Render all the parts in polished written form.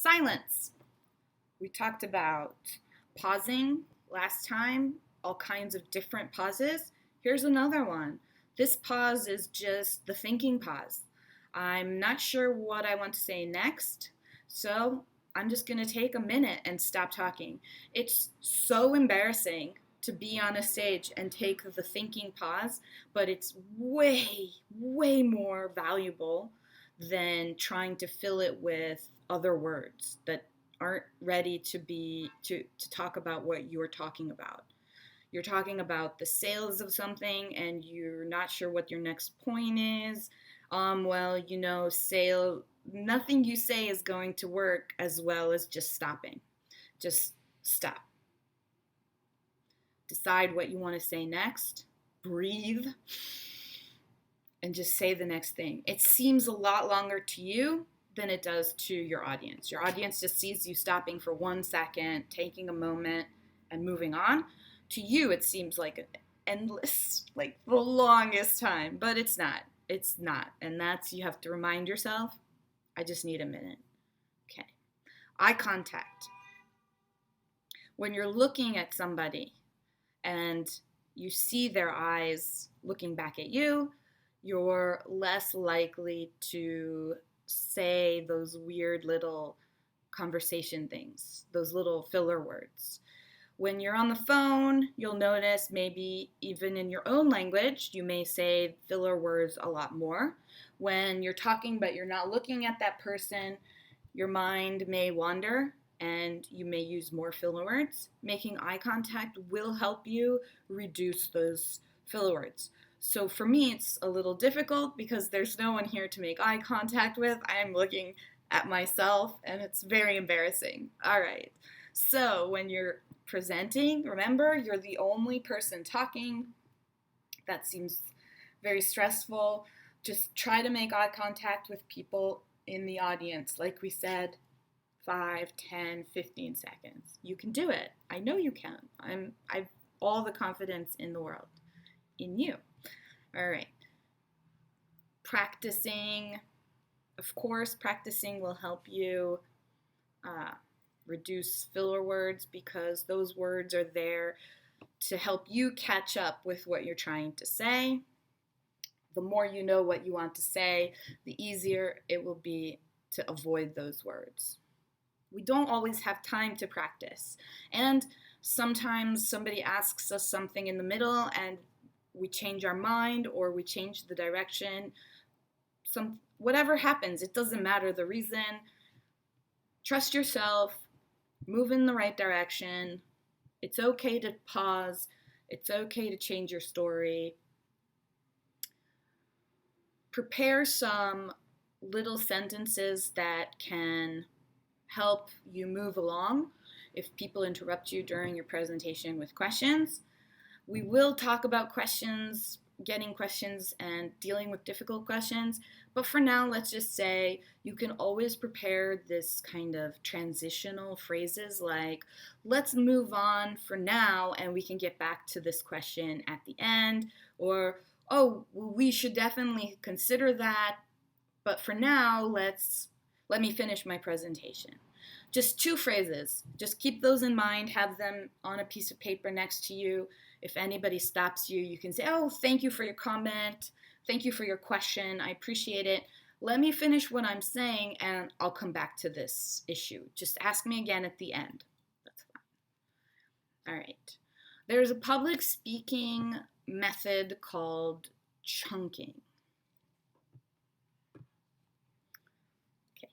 Silence. We talked about pausing last time, all kinds of different pauses. Here's another one. This pause is just the thinking pause. I'm not sure what I want to say next, so I'm just going to take a minute and stop talking. It's so embarrassing to be on a stage and take the thinking pause, but it's way, way more valuable than trying to fill it with other words that aren't ready to talk about what you're talking about. You're talking about the sales of something and you're not sure what your next point is. Sale, nothing you say is going to work as well as just stopping. Just stop. Decide what you want to say next. Breathe. And just say the next thing. It seems a lot longer to you than it does to your audience. Your audience just sees you stopping for 1 second, taking a moment, and moving on. To you, it seems like an endless, like the longest time, but it's not. It's not. And you have to remind yourself, I just need a minute. Okay. Eye contact. When you're looking at somebody and you see their eyes looking back at you, you're less likely to say those weird little conversation things, those little filler words. When you're on the phone, you'll notice maybe even in your own language, you may say filler words a lot more. When you're talking but you're not looking at that person, your mind may wander and you may use more filler words. Making eye contact will help you reduce those filler words. So for me, it's a little difficult because there's no one here to make eye contact with. I'm looking at myself and it's very embarrassing. All right. So when you're presenting, remember, you're the only person talking. That seems very stressful. Just try to make eye contact with people in the audience. Like we said, 5, 10, 15 seconds. You can do it. I know you can. I've all the confidence in the world in you. All right. Practicing. Of course, practicing will help you reduce filler words because those words are there to help you catch up with what you're trying to say. The more you know what you want to say, the easier it will be to avoid those words. We don't always have time to practice. And sometimes somebody asks us something in the middle and we change our mind or we change the direction. Whatever happens, it doesn't matter the reason. Trust yourself, move in the right direction. It's okay to pause. It's okay to change your story. Prepare some little sentences that can help you move along if people interrupt you during your presentation with questions. We will talk about questions, getting questions and dealing with difficult questions, but for now, let's just say you can always prepare this kind of transitional phrases like, let's move on for now and we can get back to this question at the end, or, oh, we should definitely consider that, but for now, let me finish my presentation. Just 2 phrases. Just keep those in mind, have them on a piece of paper next to you. If anybody stops you, you can say, oh, thank you for your comment. Thank you for your question. I appreciate it. Let me finish what I'm saying and I'll come back to this issue. Just ask me again at the end. That's fine. All right. There's a public speaking method called chunking. Okay.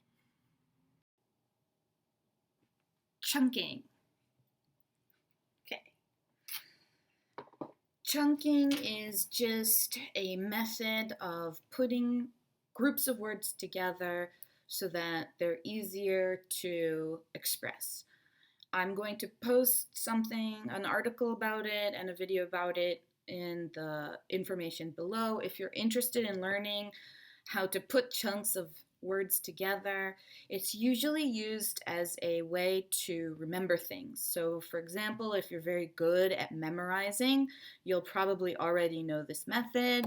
Chunking. Chunking is just a method of putting groups of words together so that they're easier to express. I'm going to post an article about it and a video about it in the information below. If you're interested in learning how to put chunks of words together, it's usually used as a way to remember things. So for example, if you're very good at memorizing, you'll probably already know this method.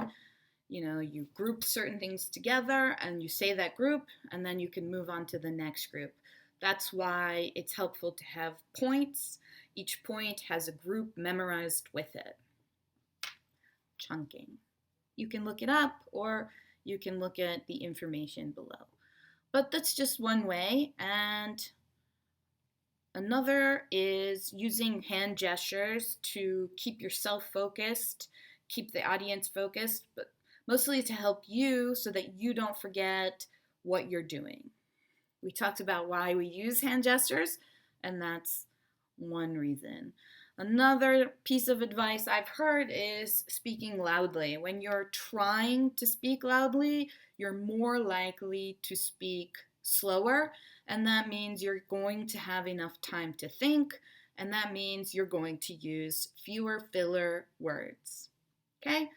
You group certain things together and you say that group and then you can move on to the next group. That's why it's helpful to have points. Each point has a group memorized with it. Chunking. You can look it up or you can look at the information below. But that's just one way. And another is using hand gestures to keep yourself focused, keep the audience focused, but mostly to help you so that you don't forget what you're doing. We talked about why we use hand gestures, and that's one reason. Another piece of advice I've heard is speaking loudly. When you're trying to speak loudly, you're more likely to speak slower, and that means you're going to have enough time to think, and that means you're going to use fewer filler words. Okay?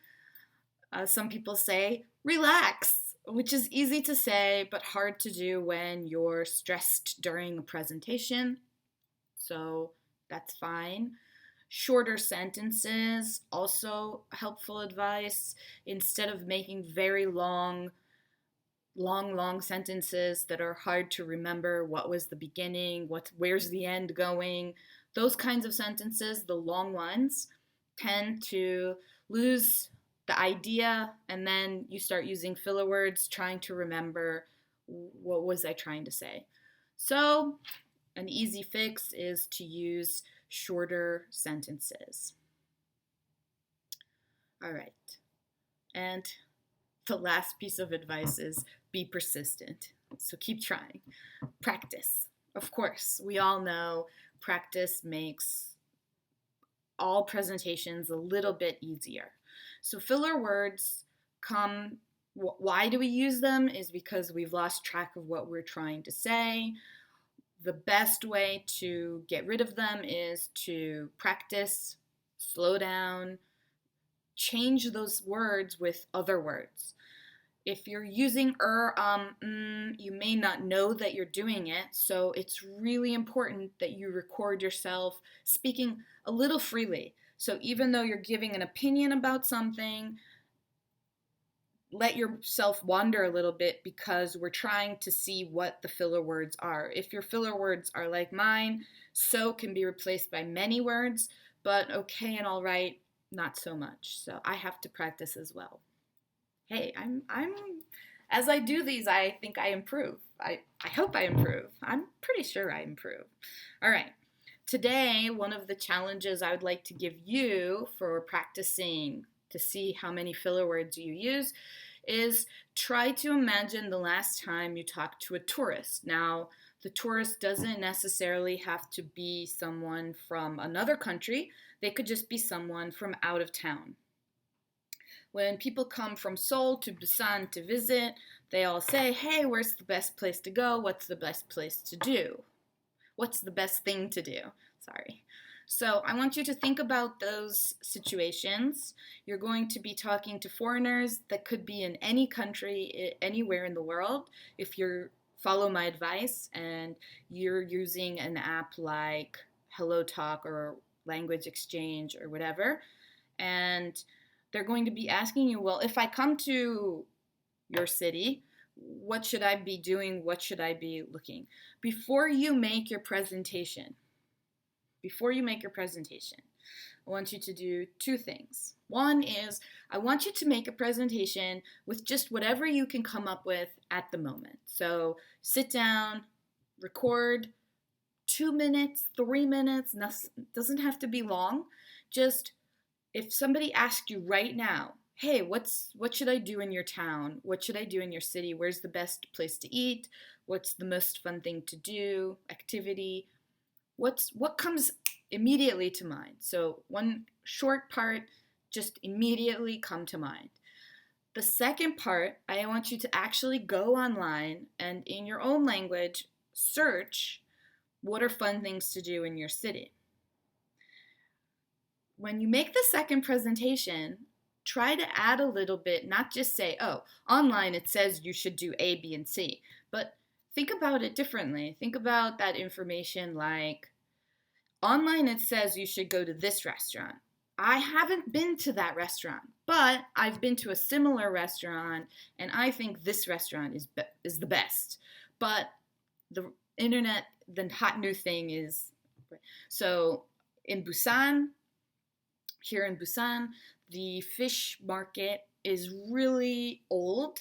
Some people say, relax, which is easy to say but hard to do when you're stressed during a presentation. So that's fine. Shorter sentences, also helpful advice. Instead of making very long sentences that are hard to remember, what was the beginning, where's the end going, those kinds of sentences, the long ones, tend to lose the idea, and then you start using filler words trying to remember what was I trying to say. So an easy fix is to use shorter sentences. All right. And the last piece of advice is be persistent. So keep trying. Practice. Of course, we all know practice makes all presentations a little bit easier. So filler words come, why do we use them is because we've lost track of what we're trying to say. The best way to get rid of them is to practice, slow down, change those words with other words. If you're using you may not know that you're doing it, so it's really important that you record yourself speaking a little freely. So even though you're giving an opinion about something, let yourself wander a little bit because we're trying to see what the filler words are. If your filler words are like mine, so can be replaced by many words, but okay and all right, not so much. So I have to practice as well. Hey, I'm as I do these, I think I improve. I hope I improve. I'm pretty sure I improve. All right. Today, one of the challenges I would like to give you for practicing to see how many filler words you use is try to imagine the last time you talked to a tourist. Now, the tourist doesn't necessarily have to be someone from another country. They could just be someone from out of town. When people come from Seoul to Busan to visit, they all say, hey, where's the best place to go? What's the best place to do? What's the best thing to do? Sorry. So I want you to think about those situations. You're going to be talking to foreigners that could be in any country, anywhere in the world. If you follow my advice and you're using an app like HelloTalk or Language Exchange or whatever, and they're going to be asking you, well, if I come to your city, what should I be doing? What should I be looking? Before you make your presentation, I want you to do two things. One is I want you to make a presentation with just whatever you can come up with at the moment. So sit down, record 2 minutes, 3 minutes, doesn't have to be long. Just if somebody asked you right now, hey, what should I do in your town? What should I do in your city? Where's the best place to eat? What's the most fun thing to do? Activity? What comes immediately to mind? So one short part, just immediately come to mind. The second part, I want you to actually go online and in your own language, search what are fun things to do in your city. When you make the second presentation, try to add a little bit, not just say, oh, online it says you should do A, B, and C, but think about it differently. Think about that information like, online it says you should go to this restaurant. I haven't been to that restaurant, but I've been to a similar restaurant, and I think this restaurant is the best. But internet, the hot new thing is, so in Busan, here in Busan, the fish market is really old,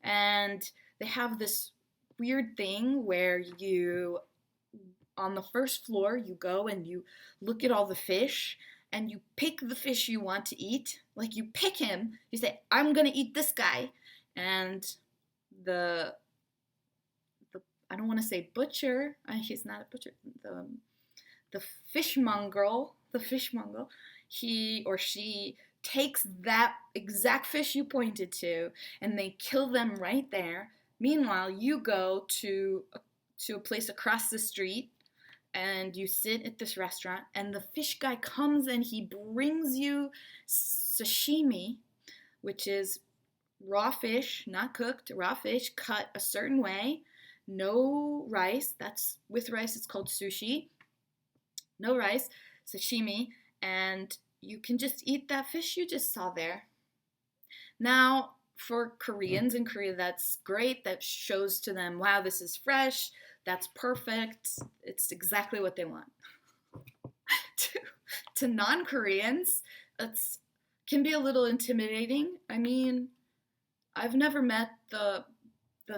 and they have this weird thing where you, on the first floor, you go and you look at all the fish and you pick the fish you want to eat. Like you pick him, you say, I'm gonna eat this guy. And the I don't want to say butcher, he's not a butcher, the fishmonger, he or she takes that exact fish you pointed to and they kill them right there. Meanwhile, you go to a place across the street and you sit at this restaurant and the fish guy comes and he brings you sashimi, which is raw fish, not cooked, raw fish cut a certain way, no rice. That's with rice, it's called sushi. No rice, sashimi, and you can just eat that fish you just saw there. Now, for Koreans in Korea, that's great. That shows to them, wow, this is fresh. That's perfect. It's exactly what they want. to non-Koreans, it can be a little intimidating. I mean, I've never met the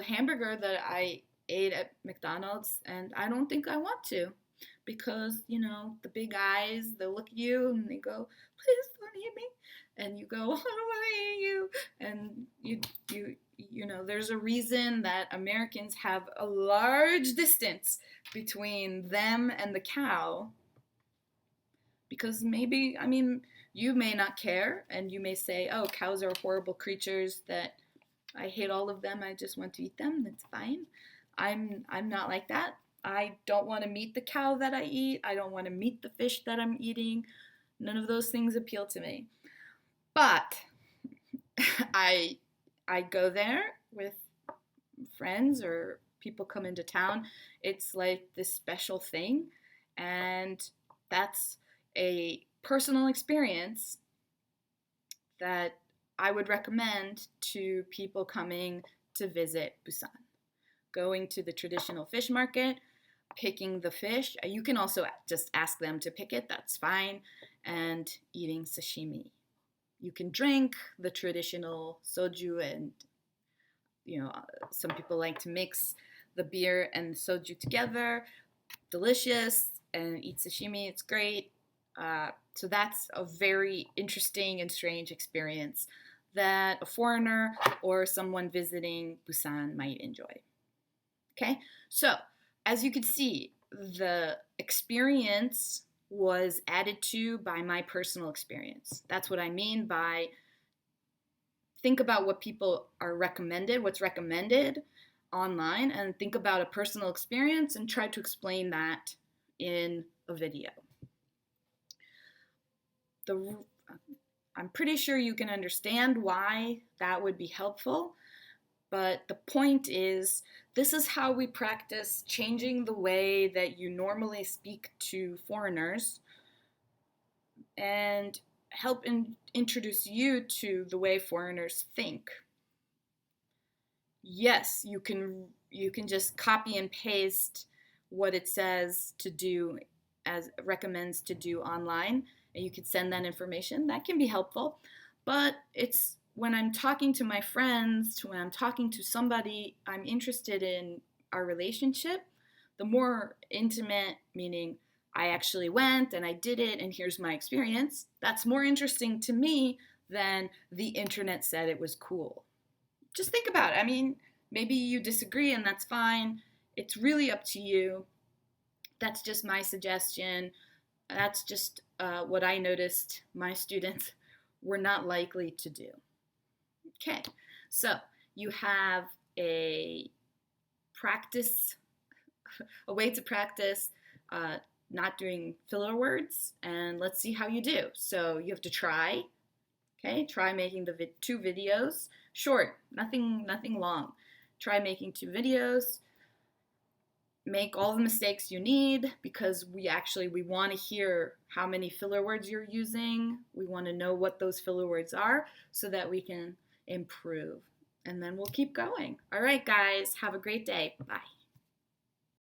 hamburger that I ate at McDonald's, and I don't think I want to, because, you know, the big eyes, they look at you and they go, please don't eat me. And you go, I don't want to eat you. And you know, there's a reason that Americans have a large distance between them and the cow. Because maybe, I mean, you may not care and you may say, oh, cows are horrible creatures that I hate all of them. I just want to eat them. That's fine. I'm not like that. I don't want to meet the cow that I eat. I don't want to meet the fish that I'm eating. None of those things appeal to me. But I go there with friends or people come into town. It's like this special thing, and that's a personal experience that I would recommend to people coming to visit Busan. Going to the traditional fish market, picking the fish. You can also just ask them to pick it, that's fine, and eating sashimi. You can drink the traditional soju, and you know, some people like to mix the beer and the soju together. Delicious, and eat sashimi, it's great. So that's a very interesting and strange experience that a foreigner or someone visiting Busan might enjoy. Okay, so as you can see, the experience was added to by my personal experience. That's what I mean by think about what people are recommended, what's recommended online, and think about a personal experience and try to explain that in a video. I'm pretty sure you can understand why that would be helpful, but the point is, this is how we practice changing the way that you normally speak to foreigners and help introduce you to the way foreigners think. Yes, you can just copy and paste what it says to do, as it recommends to do online, and you could send that information. That can be helpful, but it's when I'm talking to my friends, when I'm talking to somebody I'm interested in our relationship, the more intimate, meaning I actually went and I did it and here's my experience, that's more interesting to me than the internet said it was cool. Just think about it. I mean, maybe you disagree and that's fine. It's really up to you. That's just my suggestion. That's just what I noticed my students were not likely to do. Okay, so you have a way to practice not doing filler words, and let's see how you do. So you have to try. Okay, try making the 2 videos. Short, nothing long. Try making 2 videos. Make all the mistakes you need, because we want to hear how many filler words you're using. We want to know what those filler words are so that we can improve. And then we'll keep going. All right, guys, have a great day. Bye.